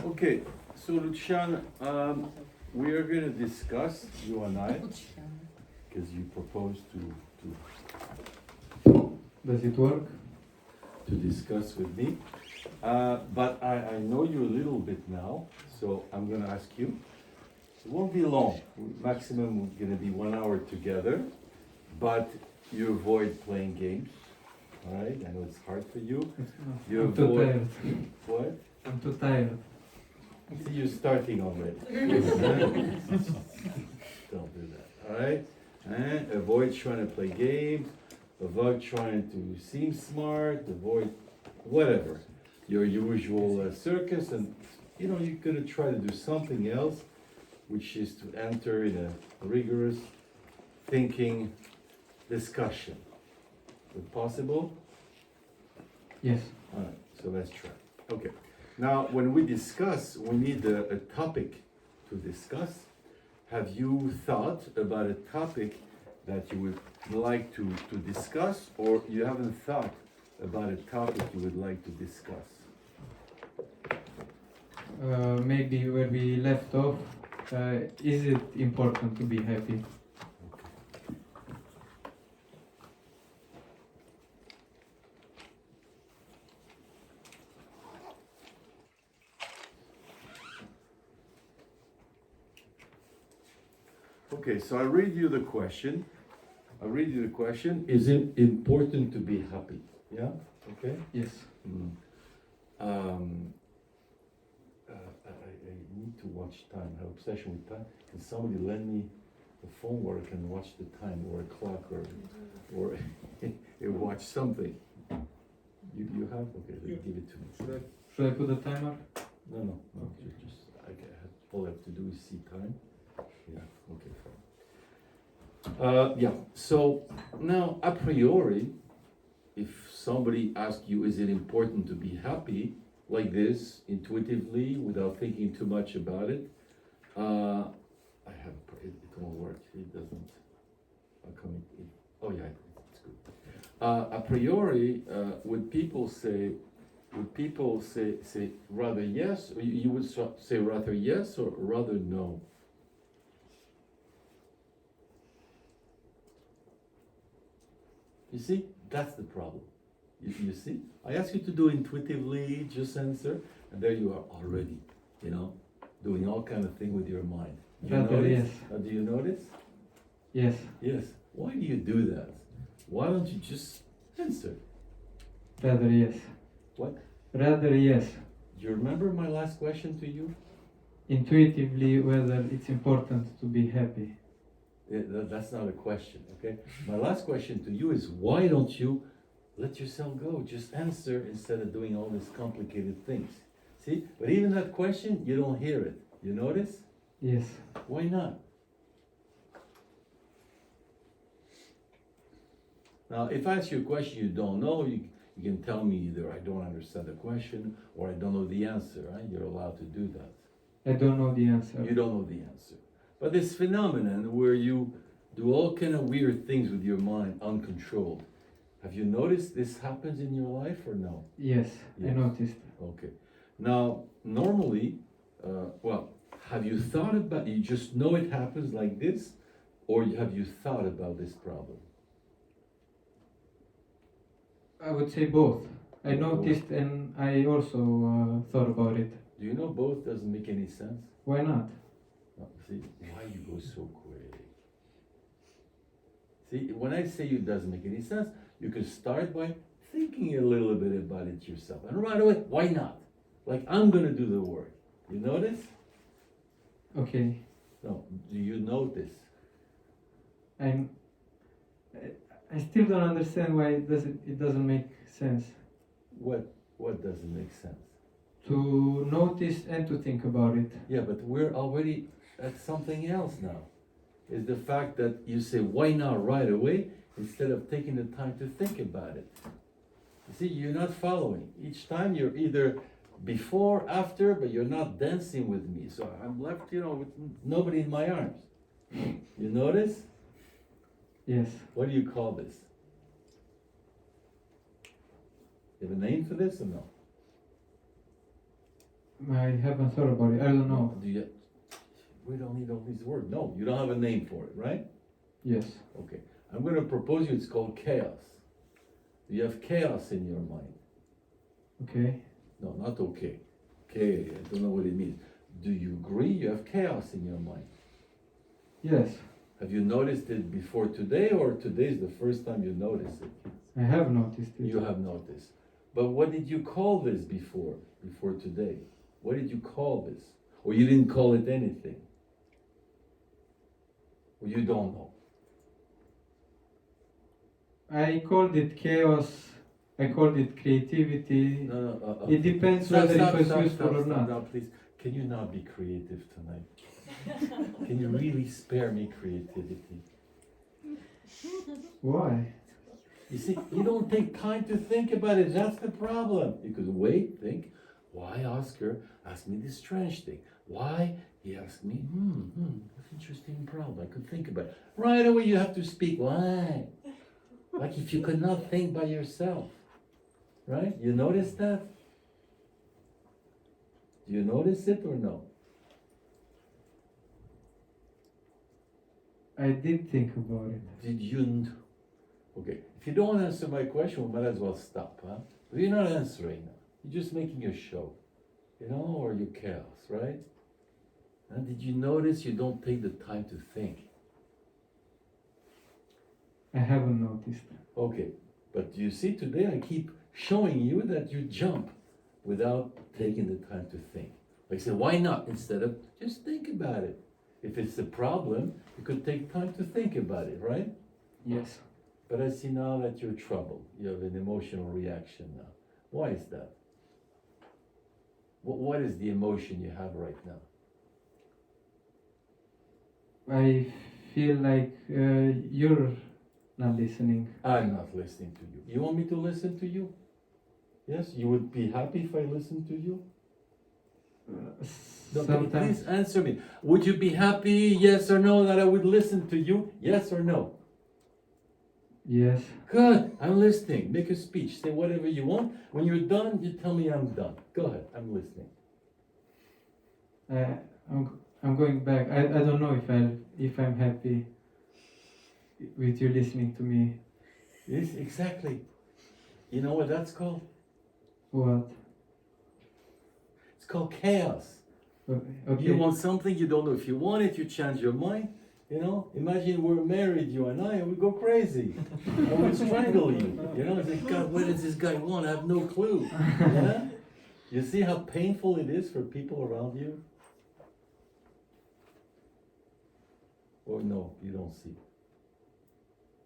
Okay, so Lucian, we are going to discuss, you and I, because you proposed Does it work? to discuss with me. But I know you a little bit now, so I'm going to ask you. It won't be long. Maximum we're going to be 1 hour together, but you avoid playing games. All right, I know it's hard for you. You I'm too tired. What? I'm too tired. See, you're starting already. Don't do that, all right? And avoid trying to play games, avoid trying to seem smart, avoid whatever, your usual circus, and you're gonna try to do something else, which is to enter in a rigorous thinking discussion. Is it possible? Yes. All right, so let's try. Okay. Now, when we discuss, we need a topic to discuss. Have you thought about a topic that you would like to discuss, or you haven't thought about a topic you would like to discuss? Maybe where we left off, is it important to be happy? Okay, so I read you the question. Is it important to be happy? Yeah? Okay? Yes. I need to watch time. I have obsession with time. Can somebody lend me the phone where I can watch the time, or a clock, or watch something? You have? Okay, then give it to me. Should I put a timer? No. Just all I have to do is see time. Yeah, okay, fine. So now, a priori, if somebody asks you, is it important to be happy, like this, intuitively, without thinking too much about it, it won't work, it doesn't, it's good. A priori, would people say rather yes, or you would say rather yes, or rather no? You see, that's the problem. You see, I ask you to do intuitively, just answer, and there you are already, doing all kind of thing with your mind. Do you Rather notice? yes. Do you notice? Yes. Yes. Why do you do that? Why don't you just answer? Rather yes. What? Rather yes. Do you remember my last question to you? Intuitively, whether it's important to be happy. That's not a question, okay? My last question to you is, why don't you let yourself go? Just answer instead of doing all these complicated things. See? But even that question, you don't hear it. You notice? Yes. Why not? Now, if I ask you a question you don't know, you can tell me either I don't understand the question or I don't know the answer, right? You're allowed to do that. I don't know the answer. You don't know the answer. But this phenomenon where you do all kind of weird things with your mind uncontrolled, have you noticed this happens in your life or no? Yes. I noticed. Okay. Now, normally, have you thought about, you just know it happens like this, or have you thought about this problem? I would say both. I noticed and I also thought about it. Do you know both doesn't make any sense? Why not? No, see, why you go so quick? See, when I say it doesn't make any sense, you can start by thinking a little bit about it yourself. And right away, why not? Like, I'm going to do the work. You notice? Okay. No, do you notice? I still don't understand why it doesn't make sense. What doesn't make sense? To notice and to think about it. Yeah, but we're already at something else now. Is the fact that you say, why not right away, instead of taking the time to think about it. You see, you're not following. Each time you're either before, after, but you're not dancing with me. So I'm left, with nobody in my arms. You notice? Yes. What do you call this? You have a name for this or no? I haven't thought about it. I don't know. Do you? We don't need all these words. No, you don't have a name for it, right? Yes. Okay. I'm going to propose you. It's called chaos. You have chaos in your mind. Okay. No, not okay. Okay, I don't know what it means. Do you agree you have chaos in your mind? Yes. Have you noticed it before today, or today is the first time you notice it? I have noticed it. You have noticed. But what did you call this before today? What did you call this? Or you didn't call it anything? Or you don't know? I called it chaos. I called it creativity. No. It depends whether it was useful or not. Now, please, can you not be creative tonight? Can you really spare me creativity? Why? You see, you don't take time to think about it. That's the problem. You could wait, think, why Oscar asked me this strange thing? Why he asked me, that's an interesting problem. I could think about it. Right away you have to speak. Why? Like if you could not think by yourself. Right? You notice that? Do you notice it or no? I did think about it. Did you? Okay, if you don't answer my question, we might as well stop, huh? But you're not answering now. You're just making a show, you know, or you chaos, right? And did you notice you don't take the time to think? I haven't noticed. Okay, but you see, today I keep showing you that you jump without taking the time to think. Like I said, why not? Instead of just think about it. If it's a problem, you could take time to think about it, right? Yes. But I see now that you're troubled. You have an emotional reaction now. Why is that? What is the emotion you have right now? I feel like you're not listening. I'm not listening to you. You want me to listen to you? Yes? You would be happy if I listened to you? No, Sometimes. please answer me. Would you be happy, yes or no, that I would listen to you? Yes or no? Yes. Good. I'm listening. Make a speech. Say whatever you want. When you're done, you tell me I'm done. Go ahead. I'm listening. I'm going back. I don't know if I'm happy with you listening to me. Yes, exactly. You know what that's called? What? It's called chaos. Okay. You want something, you don't know if you want it, you change your mind. You know, imagine we're married, you and I, and we go crazy. I would strangle you. You know, it's like, God, what does this guy want? I have no clue. Yeah? You see how painful it is for people around you? Or no, you don't see.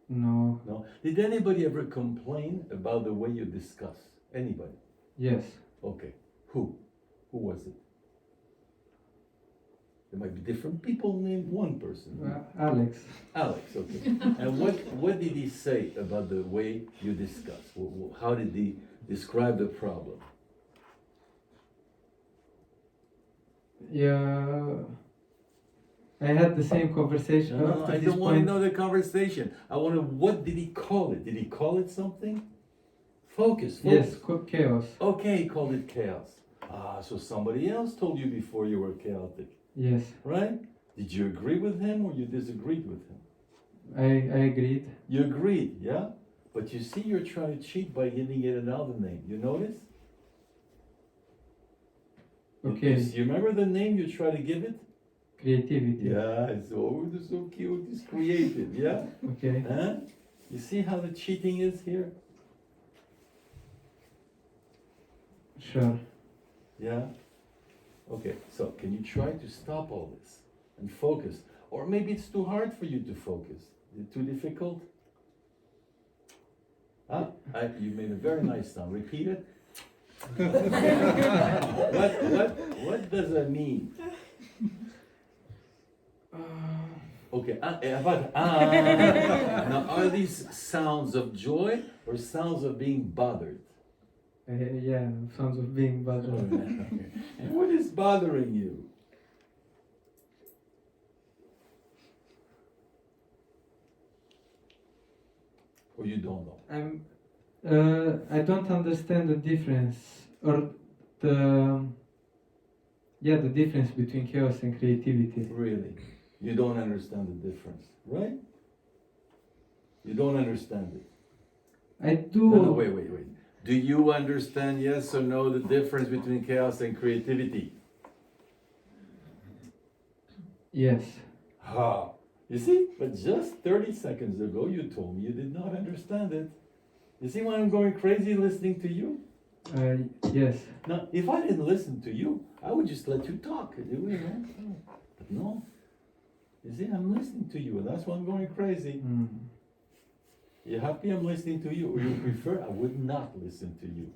No. No? Did anybody ever complain about the way you discuss? Anybody? Yes. Okay. Who? Who was it? There might be different people named one person. Alex. Alex, okay. And what did he say about the way you discuss? How did he describe the problem? Yeah. I had the same conversation No, after I this don't want to point. know the conversation. I want to, what did he call it? Did he call it something? Focus. Yes, chaos. Okay, he called it chaos. So somebody else told you before you were chaotic, Yes. right? Did you agree with him or you disagreed with him? I agreed. You agreed, yeah? But you see, you're trying to cheat by giving it another name. You notice? Okay. You remember the name you try to give it? Creativity. Yeah, it's so cute. It's creative, yeah? Okay. Huh? You see how the cheating is here? Sure. Yeah? Okay, so can you try to stop all this and focus? Or maybe it's too hard for you to focus. Is it too difficult? You made a very nice sound. Repeat it. What does that mean? Okay, now are these sounds of joy or sounds of being bothered? Yeah, sounds of being bothered. And what is bothering you? Or you don't know? I don't understand the difference or the Yeah, the difference between chaos and creativity. Really? You don't understand the difference, right? You don't understand it. I do. No, wait. Do you understand, yes or no, the difference between chaos and creativity? Yes. Ha! You see, but just 30 seconds ago you told me you did not understand it. You see why I'm going crazy listening to you? Yes. Now, if I didn't listen to you, I would just let you talk, you know? But no. You see, I'm listening to you, and that's why I'm going crazy. Mm. You happy I'm listening to you, or you prefer I would not listen to you?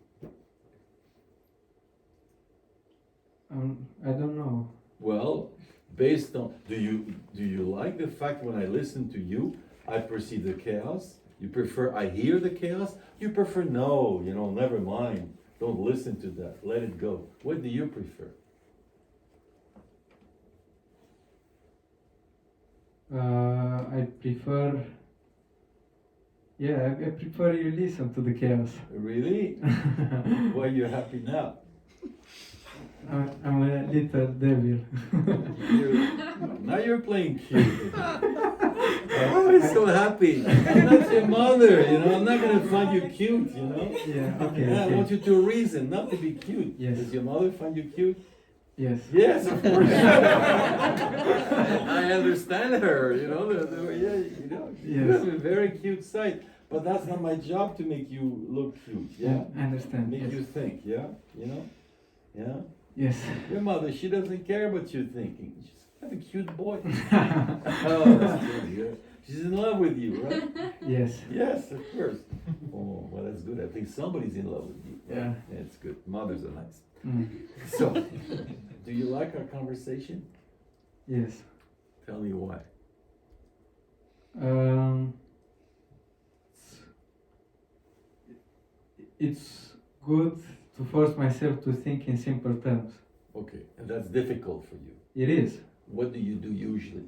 I don't know. Well, based on, do you like the fact when I listen to you, I perceive the chaos? You prefer I hear the chaos? You prefer no, never mind. Don't listen to that. Let it go. What do you prefer? I prefer. Yeah, I prefer you listen to the chaos. Really? Why are you happy now? I'm a little devil. Now you're playing cute. Oh, I'm so happy. I'm not your mother, I'm not gonna find you cute, Yeah, okay. Yeah, I okay. want you to reason, not to be cute. Yes. Does your mother find you cute? Yes. Yes, of course. I understand her, You Yes. have a very cute side, but that's not my job to make you look cute, yeah? I understand. Make yes. you think, yeah? Yeah? Yes. Your mother, she doesn't care what you're thinking. She's have a cute boy. Oh, that's good, yeah. She's in love with you, right? Yes. Yes, of course. Oh, well, that's good. I think somebody's in love with you. Yeah. It's good. Mothers are nice. Mm. So, do you like our conversation? Yes. Tell me why. It's good to force myself to think in simple terms. Okay, and that's difficult for you. It is. What do you do usually?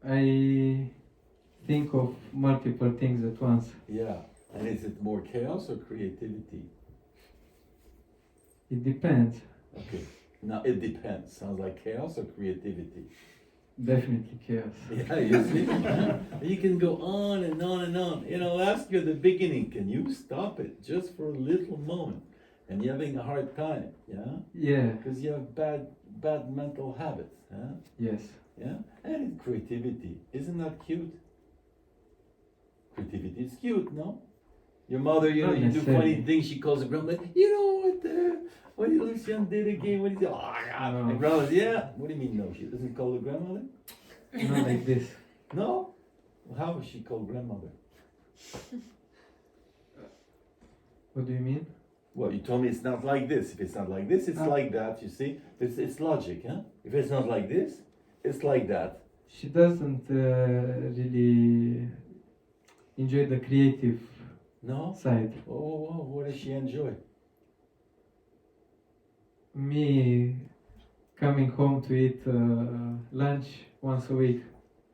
I think of multiple things at once. Yeah, and is it more chaos or creativity? It depends. Okay, now it depends. Sounds like chaos or creativity? Definitely chaos. Yeah, you see? You can go on and on and on. Last year at the beginning, can you stop it just for a little moment? And you're having a hard time, yeah? Yeah. Because you have bad mental habits, huh? Yes. Yeah? And creativity, isn't that cute? Creativity is cute, no? Your mother, Not you do necessarily. funny things, she calls her grandma, what did Lucian did again? What did he do? Oh, God. No. And grandma's, yeah? What do you mean, no? She doesn't call her grandmother? Not like this. No? Well, how is she called grandmother? What do you mean? Well, you told me it's not like this. If it's not like this, it's like that, you see? It's logic, huh? If it's not like this, it's like that. She doesn't really enjoy the creative No? side. Oh, what does she enjoy? Me coming home to eat lunch once a week.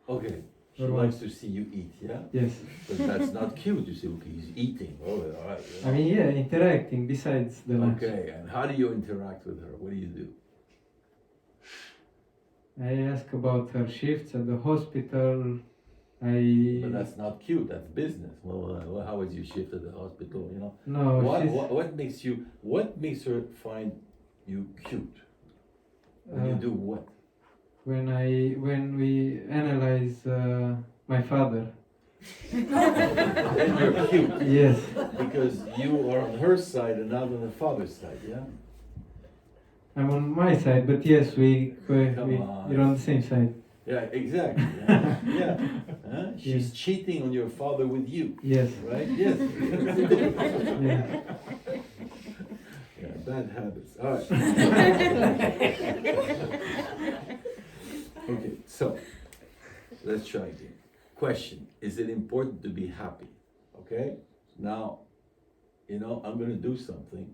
Okay. She Or likes to see you eat, yeah? Yes. But that's not cute. You say, okay, he's eating. Oh, all right. I mean, yeah, interacting besides the lunch. Okay, and how do you interact with her? What do you do? I ask about her shifts at the hospital. But that's not cute. That's business. Well, how was your shift at the hospital? No, What makes her find you cute? When you do what? when we analyze my father. Then you're cute. Yes. Because you are on her side and not on the father's side, yeah? I'm on my side, but yes, we're on the same side. Yeah, exactly. Yeah. Huh? She's cheating on your father with you. Yes. Right? Yes. Yeah. Yeah, bad habits. All right. Okay, so let's try again. Question: is it important to be happy? Okay. Now, I'm going to do something.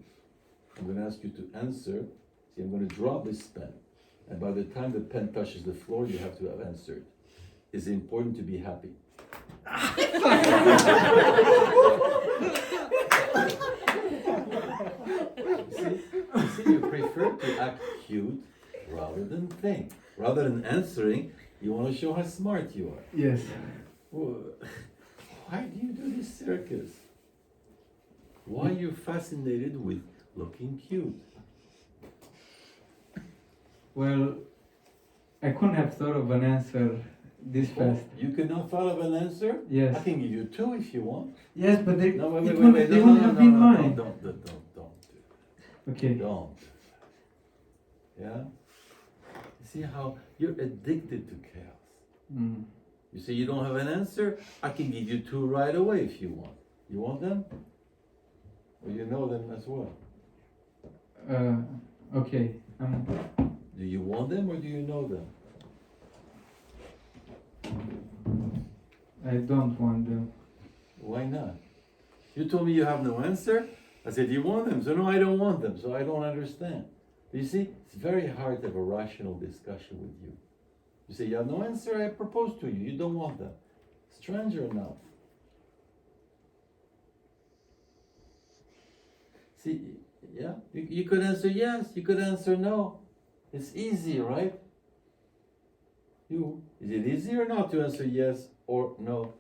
I'm going to ask you to answer. See, I'm going to drop this pen. And by the time the pen touches the floor, you have to have answered. Is it important to be happy? See? prefer to act cute rather than think. Rather than answering, you want to show how smart you are. Yes. Well, why do you do this circus? Why are you fascinated with looking cute? Well, I couldn't have thought of an answer this fast. You could not thought of an answer? Yes. I can give you two if you want. Yes, but they, No, it wait, wouldn't- wait, they no, wouldn't no, have no, been no, mine. don't do that. Okay. Don't. Yeah? You see how you're addicted to chaos. Mm. You say you don't have an answer? I can give you two right away if you want. You want them? Or you know them as well? Okay. Do you want them or do you know them? I don't want them. Why not? You told me you have no answer. I said, you want them? So no, I don't want them. So I don't understand. You see, it's very hard to have a rational discussion with you. You say, you have no answer, I propose to you. You don't want them. Strange or not? See, yeah, you could answer yes, you could answer no. It's easy, right? Is it easy or not to answer yes or no?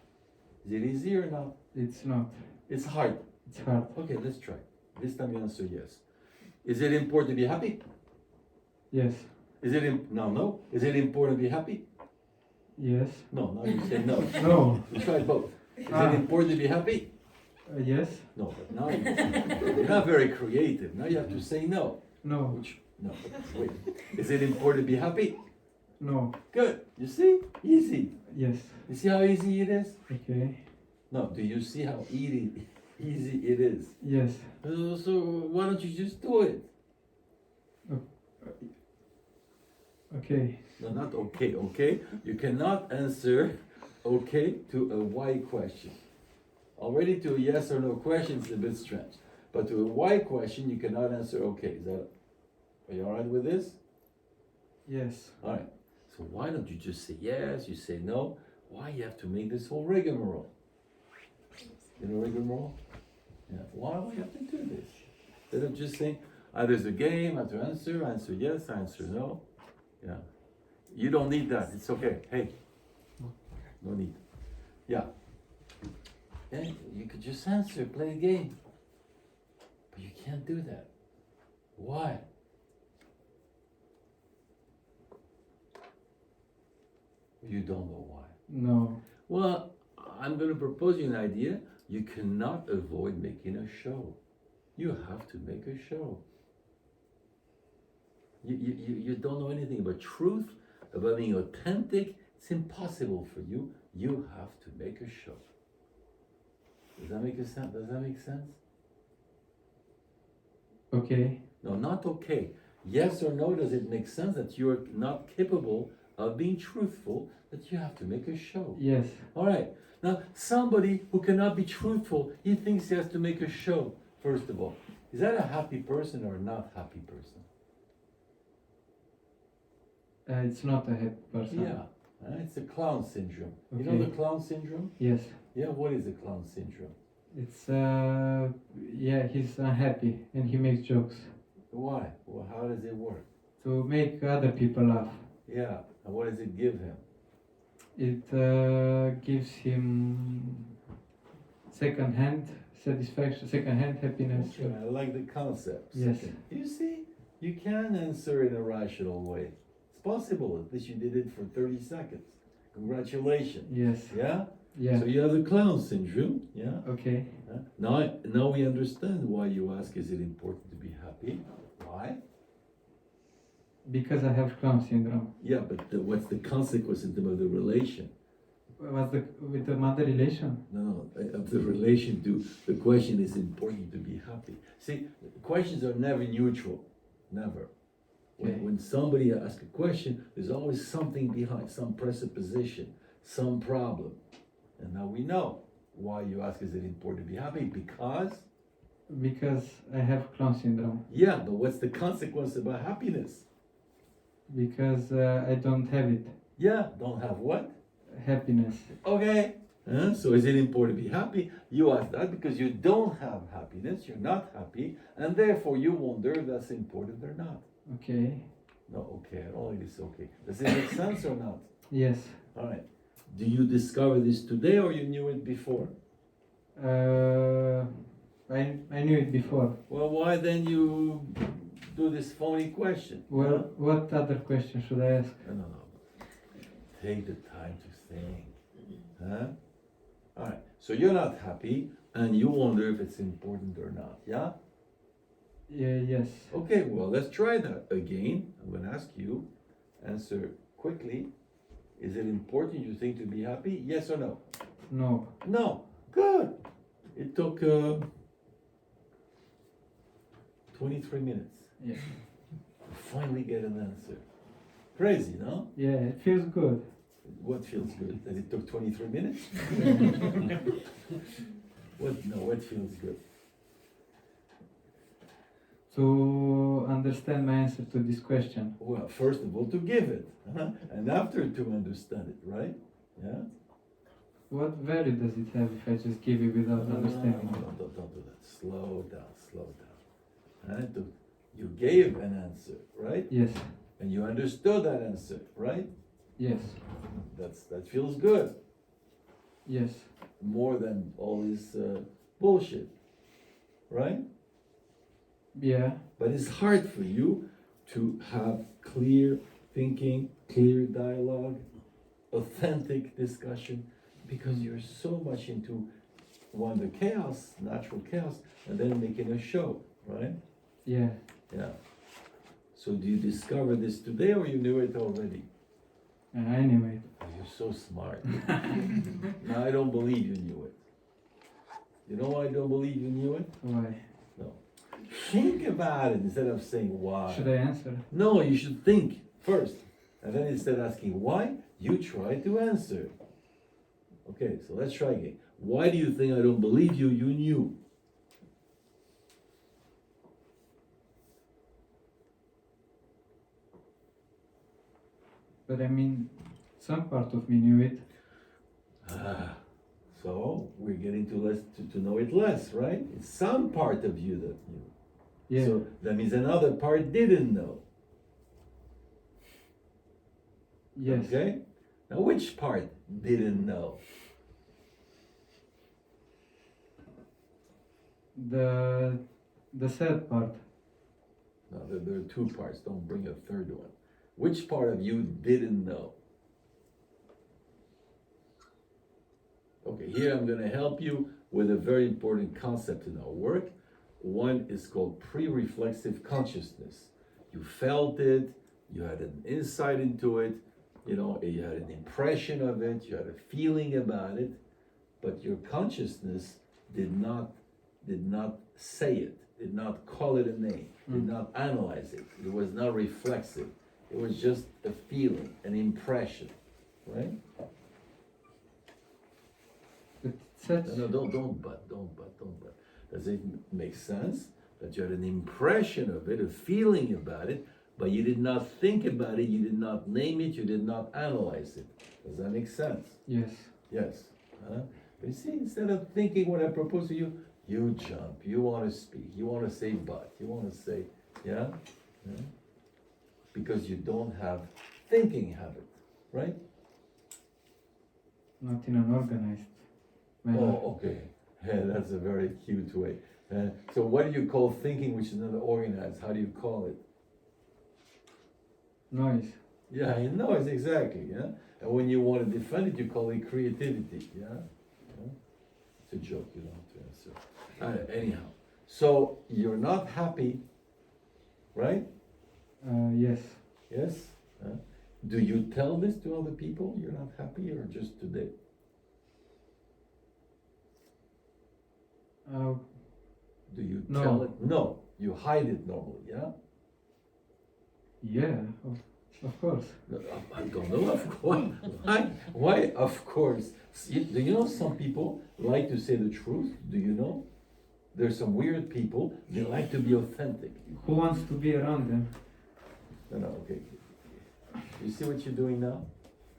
Is it easy or not? It's not. It's hard. It's hard. Okay, let's try. This time you answer yes. Is it important to be happy? Yes. Is it no? Is it important to be happy? Yes. No, now you say no. No. You try both. Is Ah. it important to be happy? Yes. No, but now you're not very creative. Now you have to say no. No. Which no, wait. Is it important to be happy? No. Good. You see? Easy. Yes. You see how easy it is? Okay. No, do you see how easy it is? Yes. So why don't you just do it? Okay. No, not okay, okay? You cannot answer okay to a why question. Already to a yes or no question is a bit strange. But to a why question, you cannot answer okay. Are you alright with this? Yes. Alright. So why don't you just say yes, you say no? Why you have to make this whole rigmarole? You know rigmarole? Yeah. Why do we have to do this? Instead of just saying, there's a game, I have to answer yes, answer no. Yeah. You don't need that. It's okay. Hey. No need. Yeah. Then you could just answer, play a game. But you can't do that. Why? You don't know why. No. Well, I'm going to propose you an idea. You cannot avoid making a show. You have to make a show. You don't know anything about truth, about being authentic. It's impossible for you. You have to make a show. Does that make sense? Does that make sense? Okay. No, not okay. Yes or no, does it make sense that you're not capable of being truthful, that you have to make a show? Yes. All right. Now, somebody who cannot be truthful, he thinks he has to make a show, first of all. Is that a happy person or a not happy person? It's not a happy person. Yeah. It's a clown syndrome. Okay. You know the clown syndrome? Yes. Yeah, what is the clown syndrome? It's yeah, he's unhappy and he makes jokes Why? Well, how does it work? to make other people laugh. Yeah. And what does it give him? It gives him second-hand satisfaction, second-hand happiness. Okay, I like the concept. Yes. You see, you can answer in a rational way. It's possible. At least you did it for 30 seconds. Congratulations. Yes. Yeah? Yeah. So you have the clown syndrome. Yeah? Okay. Now we understand why you ask, is it important to be happy? Why? Because I have clown syndrome. Yeah, but what's the consequence of the relation? What's with the mother relation? No, of the relation to the question is important to be happy. See, questions are never neutral. Never. Okay. When somebody asks a question, there's always something behind, some presupposition, some problem. And now we know why you ask, is it important to be happy? Because I have clown syndrome. Yeah, but what's the consequence about happiness? Because I don't have it. Yeah, don't have what? Happiness. Okay, So is it important to be happy? You ask that because you don't have happiness, you're not happy, and therefore you wonder if that's important or not. Okay. No, okay, I don't like this okay. Does it make sense or not? Yes. All right. Do you discover this today or you knew it before? I knew it before. Well, why then you do this phony question? Well, what other question should I ask? No. Take the time to think. Huh? All right. So you're not happy and you wonder if it's important or not. Yeah? Yeah, yes. Okay, well, let's try that again. I'm going to ask you, answer quickly. Is it important you think to be happy? Yes or no? No. No. Good. It took 23 minutes. Yeah. To finally get an answer. Crazy, no? Yeah, it feels good. What feels good? That it took 23 minutes? What feels good? To understand my answer to this question. Well, first of all, to give it, and after to understand it, right? Yeah? What value does it have if I just give it without understanding it? Don't do that. Slow down. And you gave an answer, right? Yes. And you understood that answer, right? Yes. That feels good. Yes. More than all this bullshit, right? Yeah. But it's hard for you to have clear thinking, clear dialogue, authentic discussion, because you're so much into the chaos, natural chaos, and then making a show, right? Yeah. Yeah. So do you discover this today or you knew it already? Anyway. You're so smart. Now I don't believe you knew it. You know why I don't believe you knew it? Why? No. Think about it instead of saying why. Should I answer? No, you should think first. And then instead of asking why, you try to answer. Okay, so let's try again. Why do you think I don't believe you? You knew. But I mean, some part of me knew it. So we're getting to know it less, right? It's some part of you that knew. Yeah. So that means another part didn't know. Yes. Okay? Now which part didn't know? The sad part. No, there are two parts. Don't bring a third one. Which part of you didn't know? Okay, here I'm going to help you with a very important concept in our work. One is called pre-reflexive consciousness. You felt it, you had an insight into it, you had an impression of it, you had a feeling about it, but your consciousness did not say it, did not call it a name, did not analyze it. It was not reflexive. It was just a feeling, an impression, right? No, don't but. Does it make sense that you had an impression of it, a feeling about it, but you did not think about it, you did not name it, you did not analyze it? Does that make sense? Yes. Yes. But you see, instead of thinking what I propose to you, you jump, you want to speak, you want to say but, you want to say, yeah? Because you don't have thinking habit, right? Not in an organized manner. Oh, okay. Yeah, that's a very cute way. So what do you call thinking which is not organized? How do you call it? Noise. Yeah, noise, exactly, yeah? And when you want to defend it, you call it creativity, yeah? It's a joke, you don't have to answer. Anyhow, so you're not happy, right? Yes. Yes? Do you tell this to other people? You're not happy, or just today? Do you No. tell it? No, you hide it normally, yeah? Yeah, of course. No, I don't know, of course. Why? Of course. Do you know some people like to say the truth? Do you know? There's some weird people, they like to be authentic. Who wants to be around them? No, okay. You see what you're doing now?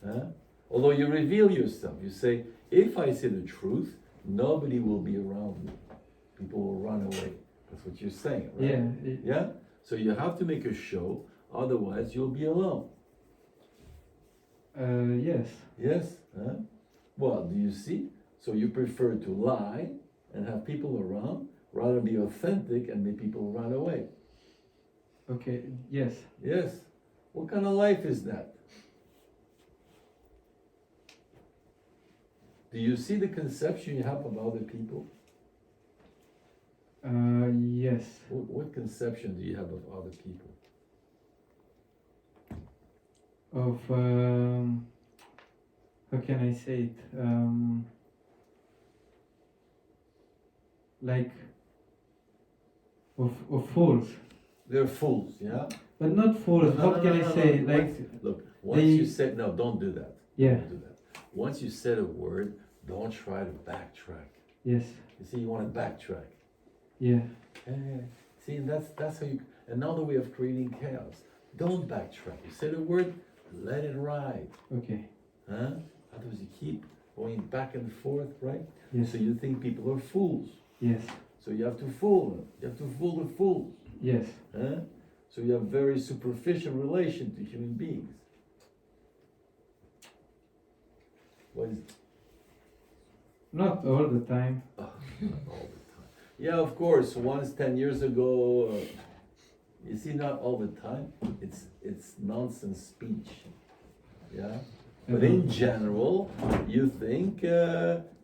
Huh? Although you reveal yourself, you say, if I say the truth, nobody will be around me. People will run away. That's what you're saying, right? Yeah. Yeah? So you have to make a show, otherwise you'll be alone. Yes. Yes? Huh? Well, do you see? So you prefer to lie and have people around, rather be authentic and make people run away. Okay. Yes. Yes? What kind of life is that? Do you see the conception you have of other people? Yes. What conception do you have of other people? Of how can I say it? Like of fools, They're fools, yeah? but not fools. No, What no, can no, I no, say? no. Like Look, once they- you said, no, don't do that. Yeah. Don't do that. Once you said a word, don't try to backtrack. yes. You see, you want to backtrack. Yeah. See, and that's how you, another way of creating chaos. Don't backtrack. You said a word, let it ride. Okay. Huh? Otherwise you keep going back and forth, right? Yes. So you think people are fools. Yes. So you have to fool them. You have to fool the fools. Yes. Huh? So you have very superficial relation to human beings. What is Not all the time. not all the time. Yeah, of course. Once 10 years ago, you see, not all the time. It's nonsense speech. Yeah. But in general, you think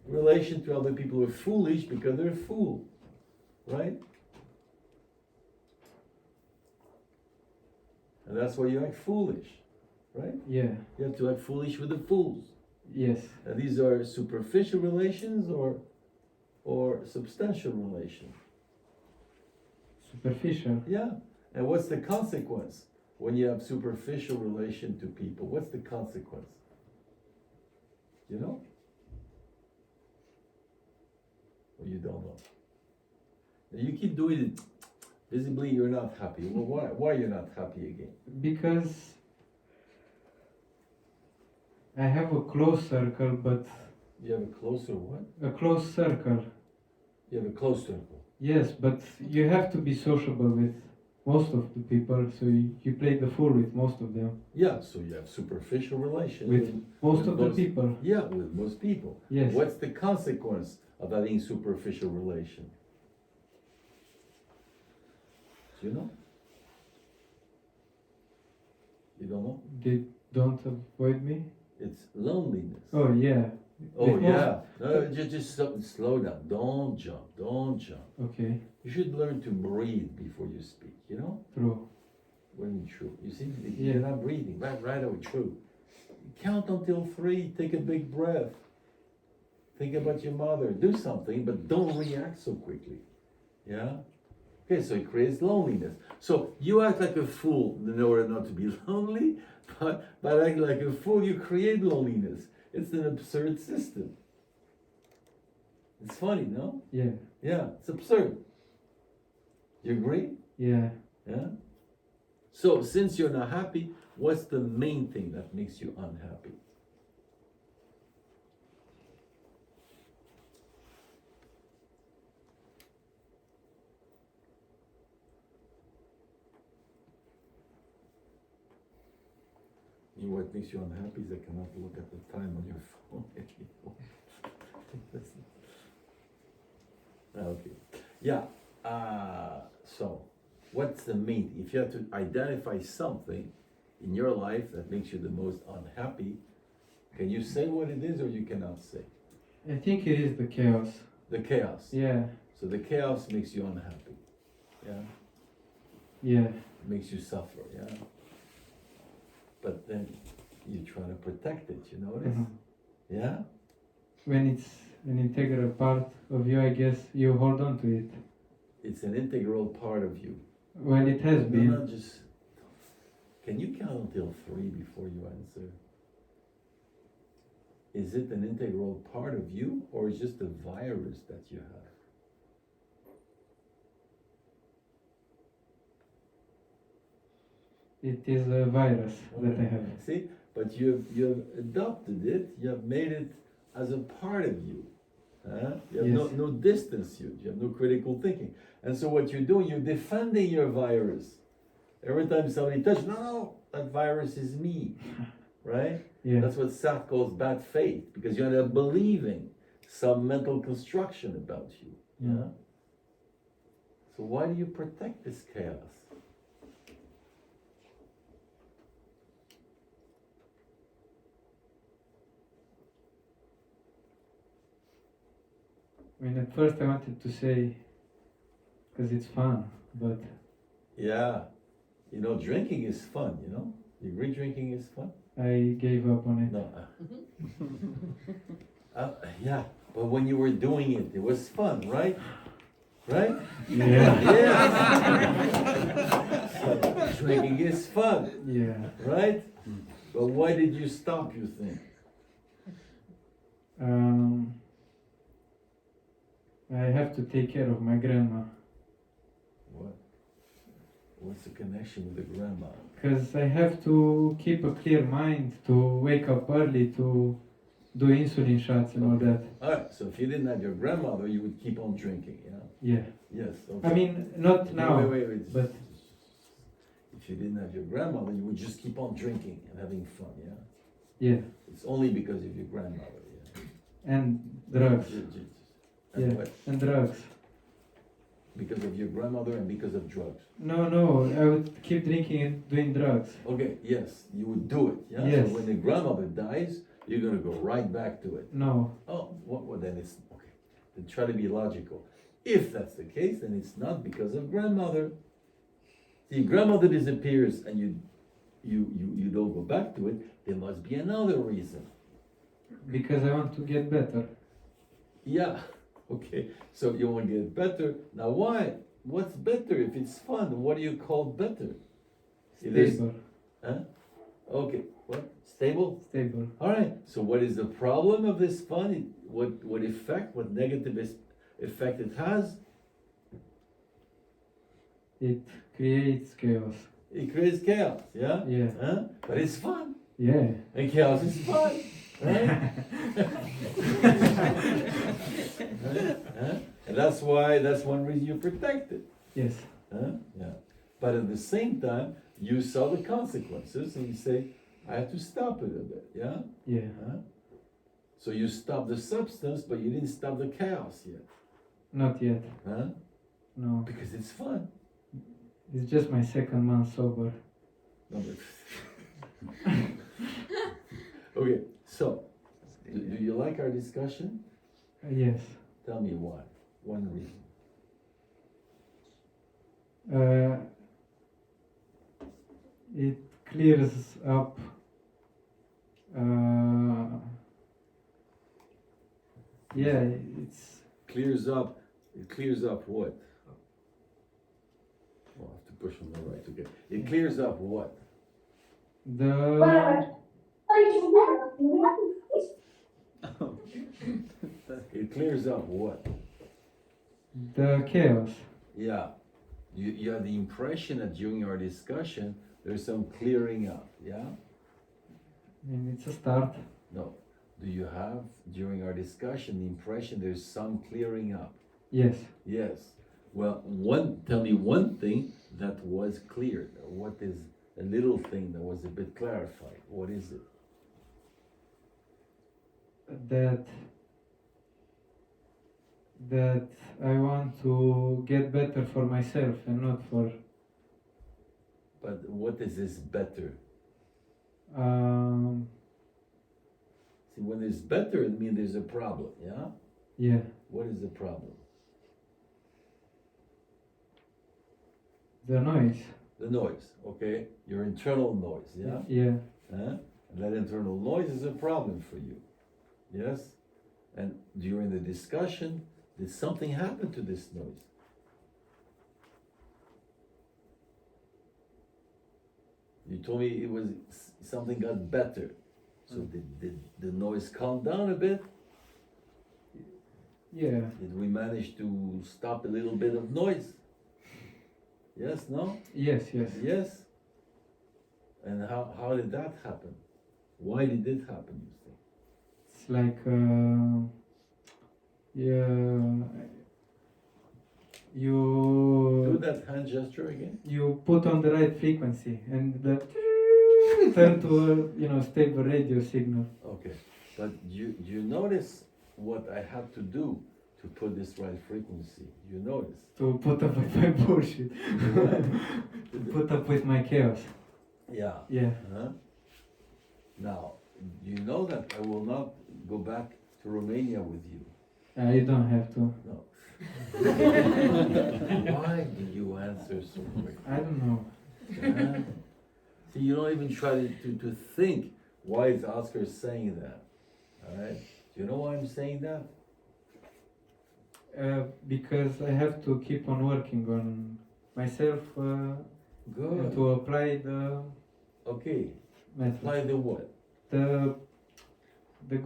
relation to other people are foolish because they're a fool, right? And that's why you act foolish, right? Yeah. You have to act foolish with the fools. Yes. And these are superficial relations or substantial relations. Superficial. Yeah. And what's the consequence when you have superficial relation to people? What's the consequence? You know? Or you don't know? And you keep doing it. Visibly, you're not happy. Well, why you're not happy again? Because I have a close circle, but You have a closer what? a close circle. You have a close circle. Yes, but you have to be sociable with most of the people, so you play the fool with most of them. Yeah, so you have superficial relations With most with of the most- people. Yeah, with most people. Yes. What's the consequence of having superficial relation? Do you know? You don't know? They don't avoid me. It's loneliness. Oh yeah. Oh With yeah. No, just slow down. Don't jump. Don't jump. Okay. You should learn to breathe before you speak. You know? True. When true. You see, Yeah. you're not breathing. Right away, true. Count until 3. Take a big breath. Think about your mother. Do something, but don't react so quickly. Yeah? Okay, so it creates loneliness. So you act like a fool in order not to be lonely, but by acting like a fool, you create loneliness. It's an absurd system. It's funny, no? Yeah. Yeah, it's absurd. You agree? Yeah. Yeah? So, since you're not happy, what's the main thing that makes you unhappy? What makes you unhappy is I cannot look at the time on your phone anymore. Okay. Yeah. So, what's the main? If you have to identify something in your life that makes you the most unhappy, can you say what it is or you cannot say? I think it is the chaos. The chaos. Yeah. So the chaos makes you unhappy. Yeah. Yeah. It makes you suffer. Yeah. But then you try to protect it. You notice? Mhm. Yeah. When it's an integral part of you, I guess you hold on to it. It's an integral part of you. Well, it has been. No, just. Can you count until 3 before you answer? Is it an integral part of you, or is it just a virus that you have? It is a virus that I have. See, but you've adopted it, you have made it as a part of you. You have Yes. no distance you have no critical thinking. And so what you're doing, you're defending your virus. Every time somebody touches, no, that virus is me, right? Yeah. That's what Sartre calls bad faith, because you end up believing some mental construction about you. Yeah. So why do you protect this chaos? I mean, at first I wanted to say, because it's fun, but Yeah, drinking is fun, You agree drinking is fun? I gave up on it. No. Yeah, but when you were doing it, it was fun, right? Right? Yeah. So, drinking is fun, Yeah. right? But why did you stop, you think? I have to take care of my grandma. What? What's the connection with the grandma? Because I have to keep a clear mind, to wake up early, to do insulin shots and all that. Alright, so if you didn't have your grandmother, you would keep on drinking, yeah? Yeah. Yes, okay. I mean, not now. Wait. but- If you didn't have your grandmother, you would just keep on drinking and having fun, yeah? Yeah. It's only because of your grandmother, yeah? And drugs. And Yeah. what? And drugs. Because of your grandmother and because of drugs. No, I would keep drinking and doing drugs. Okay, yes, you would do it, yeah? Yes. So when the grandmother dies, you're gonna go right back to it. No. Oh, well then it's, okay, then try to be logical. If that's the case, then it's not because of grandmother. See, grandmother disappears and you don't go back to it, there must be another reason. Because I want to get better. Yeah, okay, so you want to get better. Now why? What's better if it's fun? What do you call better? If there's- Stable. Huh? Okay, what? Stable? Stable. Alright, so what is the problem of this fun? What effect, what negative effect it has? It creates chaos. It creates chaos, yeah? Yeah. Huh? But it's fun. Yeah. And chaos is fun, right? Huh? And that's one reason you protect it. Yes. Huh? Yeah. But at the same time, you saw the consequences and you say, I have to stop it a bit, yeah? Yeah. Huh? So you stop the substance, but you didn't stop the chaos yet, Not yet. huh? No. Because it's fun. It's just my second month sober. No, but okay, so do you like our discussion? Yes. Tell me why. One reason. It clears up yeah, it's Clears up. It clears up what? Oh, I have to push on the right. Okay. It clears up what? the It clears up what? chaos. Yeah. You have the impression that during our discussion there's some clearing up. Yeah. I mean, it's a start. No. Do you have during our discussion the impression there's some clearing up? Yes. Yes. Well, tell me one thing that was cleared. What is a little thing that was a bit clarified? What is it? That I want to get better for myself and not for But what is this better? See, when there's better, it means there's a problem, yeah? yeah. What is the problem? The noise. The noise, okay? Your internal noise, yeah? Yeah. Huh? And that internal noise is a problem for you, yes? And during the discussion, did something happen to this noise? You told me it was something got better. So did the noise calm down a bit? Yeah. Did we manage to stop a little bit of noise? Yes, no? Yes. Yes? And how did that happen? Why did it happen, you think? It's like Do you that hand gesture again. put on the right frequency and the turn to stable radio signal. Okay, but you notice what I had to do to put this right frequency. You notice. To put up with my bullshit. To put up with my chaos. Yeah. Yeah. Huh? Now, you know that I will not go back to Romania with you. You don't have to. No. Why do you answer so quick? I don't know. See, you don't even try to think why is Oscar saying that. Alright? Do you know why I'm saying that? Because I have to keep on working on myself and Good. to apply the Okay. method. Apply the what? The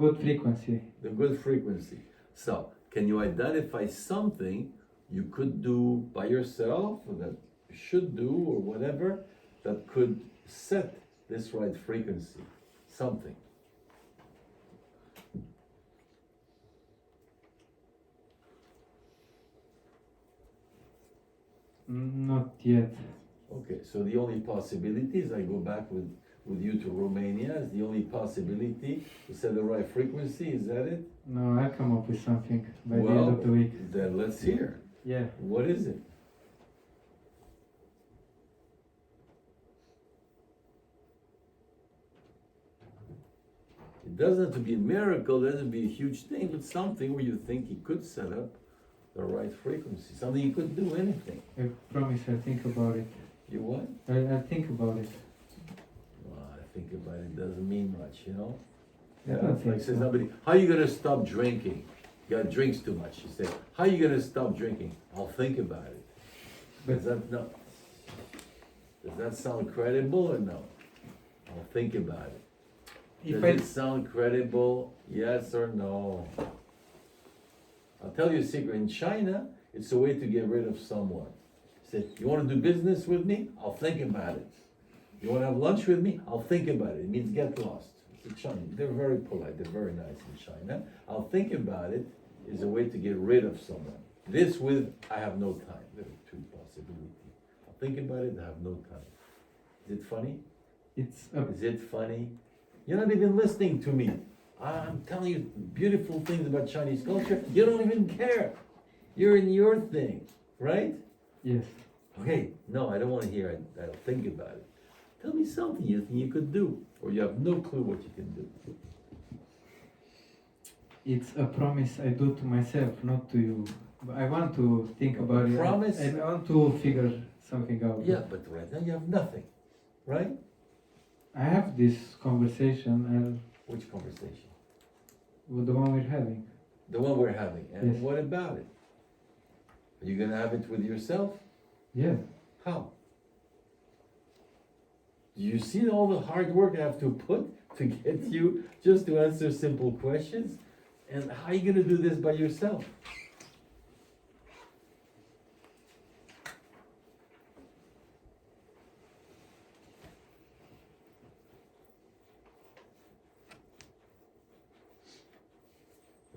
good frequency. The good frequency. So, can you identify something you could do by yourself, or that you should do, or whatever, that could set this right frequency? Something. Not yet. Okay, so the only possibility is I go back with you to Romania, is the only possibility to set the right frequency, is that it? No, I'll come up with something by the end of the week. Then let's hear. Yeah. What is it? It doesn't have to be a miracle, it doesn't have to be a huge thing, but something where you think you could set up the right frequency, something you could do, anything. I promise I'll think about it. You what? I'll think about it. Well, I think about it doesn't mean much, you know? I don't It's think like say so. somebody, how are you gonna stop drinking? You got drinks too much. You say, how are you gonna stop drinking? I'll think about it. Does that no? Does that sound credible or no? I'll think about it. If Does it sound credible? Yes or no? I'll tell you a secret. In China, it's a way to get rid of someone. Say, you want to do business with me? I'll think about it. You want to have lunch with me? I'll think about it. It means get lost. It's a China. They're very polite. They're very nice in China. I'll think about it is a way to get rid of someone. This with, I have no time. There are two possibilities. I'll think about it, I have no time. Is it funny? it's Is it funny? You're not even listening to me. I'm telling you beautiful things about Chinese culture. You don't even care. You're in your thing, right? yes. Okay, no, I don't want to hear it. I'll think about it. Tell me something you think you could do, or you have no clue what you can do. It's a promise I do to myself, not to you. But I want to think about it. Promise? I want to figure something out. Yeah, but right now you have nothing, right? I have this conversation Which conversation? with the one we're having. The one we're having. And Yes. what about it? Are you gonna have it with yourself? Yeah. How? Do you see all the hard work I have to put to get you just to answer simple questions? And how are you gonna do this by yourself?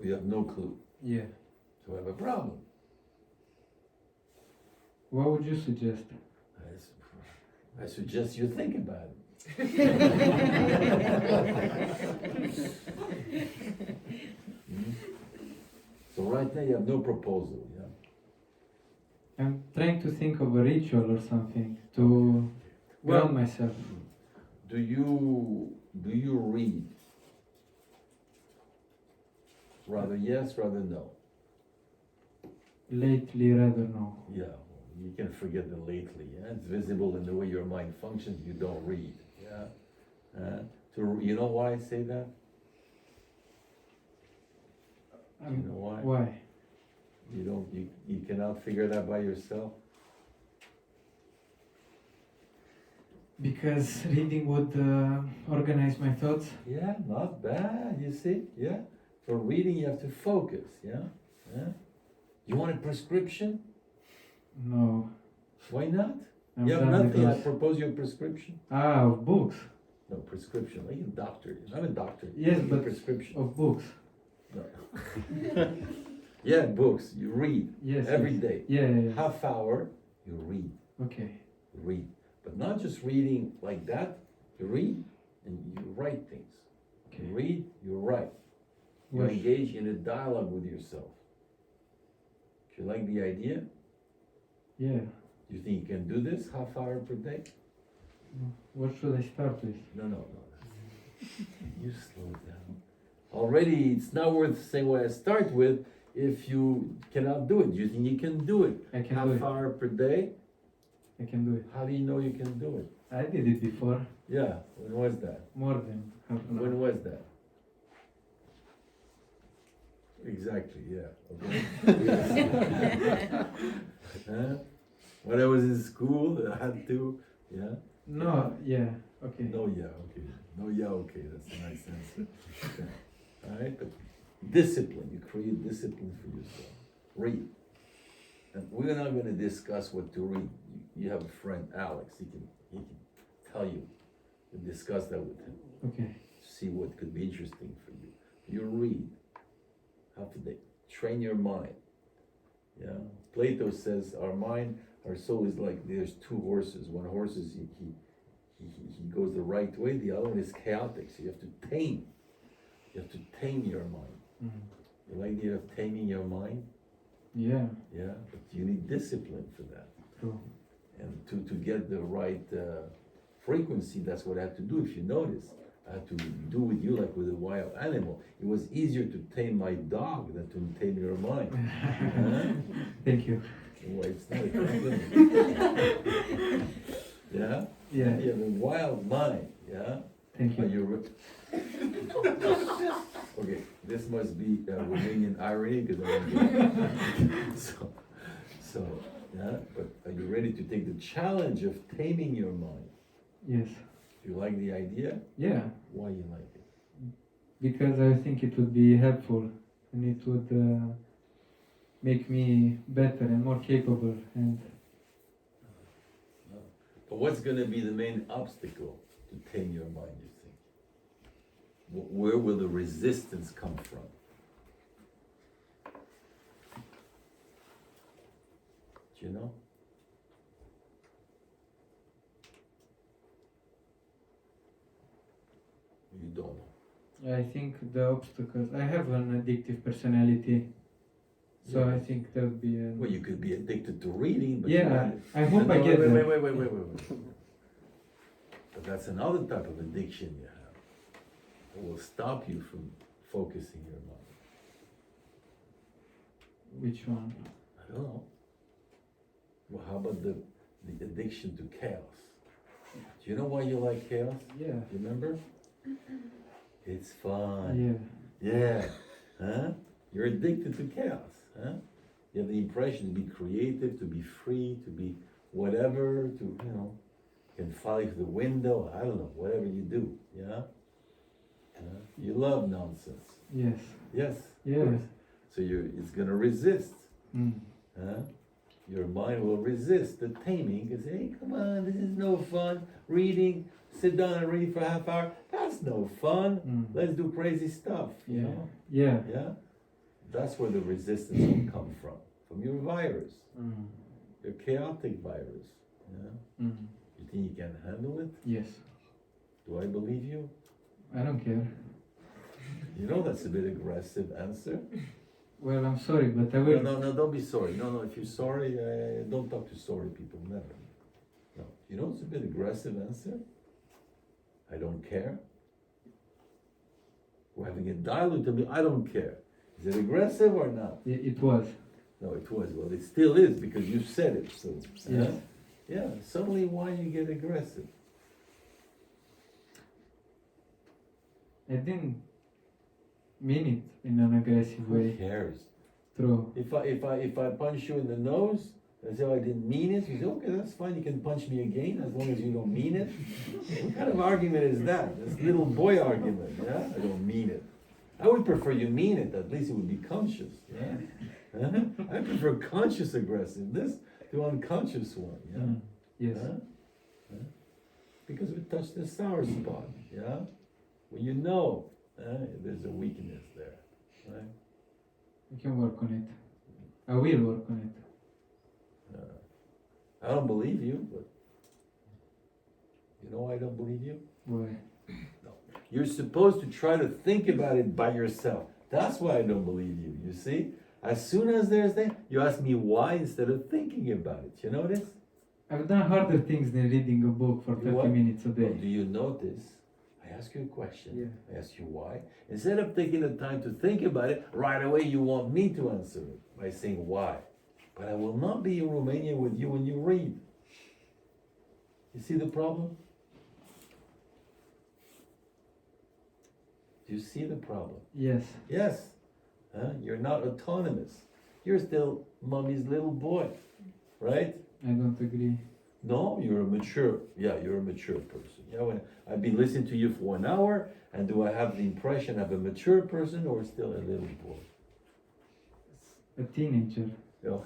We have no clue. Yeah. So we have a problem. What would you suggest? I suggest you think about it. Hmm? So right now you have no proposal, yeah? I'm trying to think of a ritual or something to ground myself. Do you read? Rather yes, rather no. Lately, rather no. Yeah, you can forget the lately. Yeah? It's visible in the way your mind functions. You don't read. Yeah. You know why I say that? You know why? Why? You don't. You cannot figure that by yourself. Because reading would organize my thoughts. Yeah, not bad. You see? Yeah. For reading, you have to focus. Yeah. Yeah. You want a prescription? No. Why not? I'm You have done with nothing. I those. propose you a prescription. Of books. No, prescription, like a doctor. I'm a doctor. Yes, You need but prescription. of books. No. Yeah, books. You read Yes. every yes. day. Yeah, yeah, yeah. Half hour, you read. Okay. You read. But not just reading like that. You read and you write things. Okay. You read, you write. You What- engage in a dialogue with yourself. Do you like the idea? Yeah. You think you can do this half hour per day? What should I start with? No. You slow down. Already, it's not worth saying what I start with if you cannot do it. Do you think you can do it? I can Half do it. hour per day? I can do it. How do you know you can do it? I did it before. Yeah, when was that? More than half an hour. When was that? Exactly, yeah. Okay. Huh? When I was in school, I had to, yeah? No, yeah. Okay. No, yeah, okay. No, yeah, okay. That's a nice answer. Okay. All right, but discipline. You create discipline for yourself. Read. And we're not going to discuss what to read. You have a friend, Alex. He can tell you. You discuss that with him. Okay. See what could be interesting for you. You read. Half a day. Train your mind. Yeah. Plato says our mind, our soul is like there's two horses. One horse is he goes the right way. The other one is chaotic. So you have to tame. You have to tame your mind. Mhm. You like the idea of taming your mind? Yeah. Yeah. But you need discipline for that. True. And to get the right frequency, that's what I had to do. If you notice, I had to do with you like with a wild animal. It was easier to tame my dog than to tame your mind. Huh? Thank you. Well, it's not a compliment. Yeah? Yeah. You have a wild mind. Yeah? Thank Are you. you okay, this must be Romanian irony because I'm so, yeah, but are you ready to take the challenge of taming your mind? Yes. Do you like the idea? Yeah. Why you like it? Because I think it would be helpful and it would make me better and more capable. And But what's going to be the main obstacle to tame your mind, you think? Where will the resistance come from? Do you know? You don't know. I think the obstacles. I have an addictive personality, so Yeah. I think that would be. Well, you could be addicted to reading, but Yeah, I hope No, I get wait, there. wait. But that's another type of addiction you have. It will stop you from focusing your mind. Which one? I don't know. Well, how about the addiction to chaos? Do you know why you like chaos? Yeah. Do you remember? It's fun. Yeah. Yeah. Huh? You're addicted to chaos. Huh? You have the impression to be creative, to be free, to be whatever, to, you can fly through the window, I don't know, whatever you do. Yeah? You love nonsense. Yes. Yes. Yes. So it's going to resist. Mm. Huh? Your mind will resist the taming because, hey, come on, this is no fun. Reading, sit down and read for a half hour, that's no fun. Mm. Let's do crazy stuff, you Yeah. know? Yeah. Yeah? That's where the resistance will come from your virus, Mm. your chaotic virus. Yeah? Mm. You think you can handle it? Yes. Do I believe you? I don't care. You know that's a bit aggressive answer. Well, I'm sorry, but I No, will. no, don't be sorry. No, if you're sorry, don't talk to sorry people, never. No, you know it's a bit aggressive answer. I don't care. We're having a dialogue to me, I don't care. Is it aggressive or not? It was. No, it was. Well, it still is because you said it. So, Yes. yeah. Suddenly, why you get aggressive? I didn't mean it in an aggressive Who way. cares? True. If I punch you in the nose, I say, oh, I didn't mean it. You say, okay, that's fine. You can punch me again as long as you don't mean it. What kind of argument is that? This little boy argument. Yeah, I don't mean it. I would prefer you mean it. At least it would be conscious. Yeah. Huh? I prefer conscious aggressiveness to unconscious one. Yeah. Mm. Yes. Huh? Huh? because we touched the sour spot, yeah? When you know, there's a weakness there, right? We can work on it. I will work on it. I don't believe you, but you know why I don't believe you? Why? You're supposed to try to think about it by yourself. That's why I don't believe you, you see? As soon as there's that, you ask me why instead of thinking about it. You notice? I've done harder things than reading a book for 30 what? minutes a Well, day. do you notice? I ask you a question. Yeah. I ask you why. Instead of taking the time to think about it, right away you want me to answer it by saying why. But I will not be in Romania with you when you read. You see the problem? Do you see the problem? Yes. Yes. You're not autonomous. You're still mommy's little boy, right? I don't agree. No, you're a mature. Yeah, you're a mature person. Yeah, when I've been listening to you for 1 hour, and do I have the impression of a mature person or still a little boy? A teenager. No.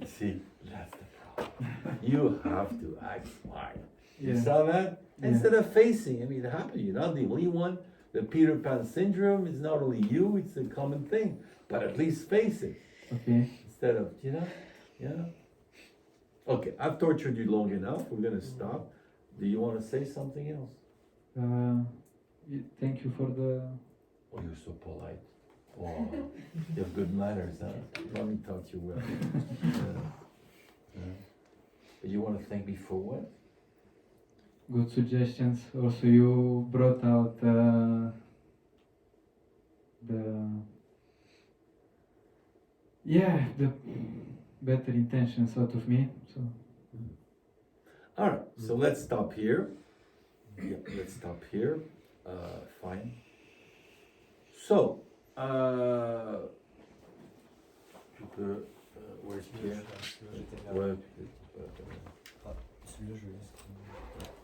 See, that's the problem. You have to act smart. You Yeah. saw that? Yeah. Instead of facing, I mean, it happened. You're not the only one. The Peter Pan syndrome is not only you, it's a common thing. But at least face it. Okay. Instead of, yeah. Okay, I've tortured you long enough. We're gonna stop. Do you want to say something else? Thank you for the. Oh, you're so polite. Oh, you have good manners, huh? Let me taught you well. But you want to thank me for what? Good suggestions. Also, you brought out the better intentions out of me. So All right, so let's stop here. Yeah, let's stop here. Fine. So, where's Pierre? Ouais, Celui-là, je le laisse.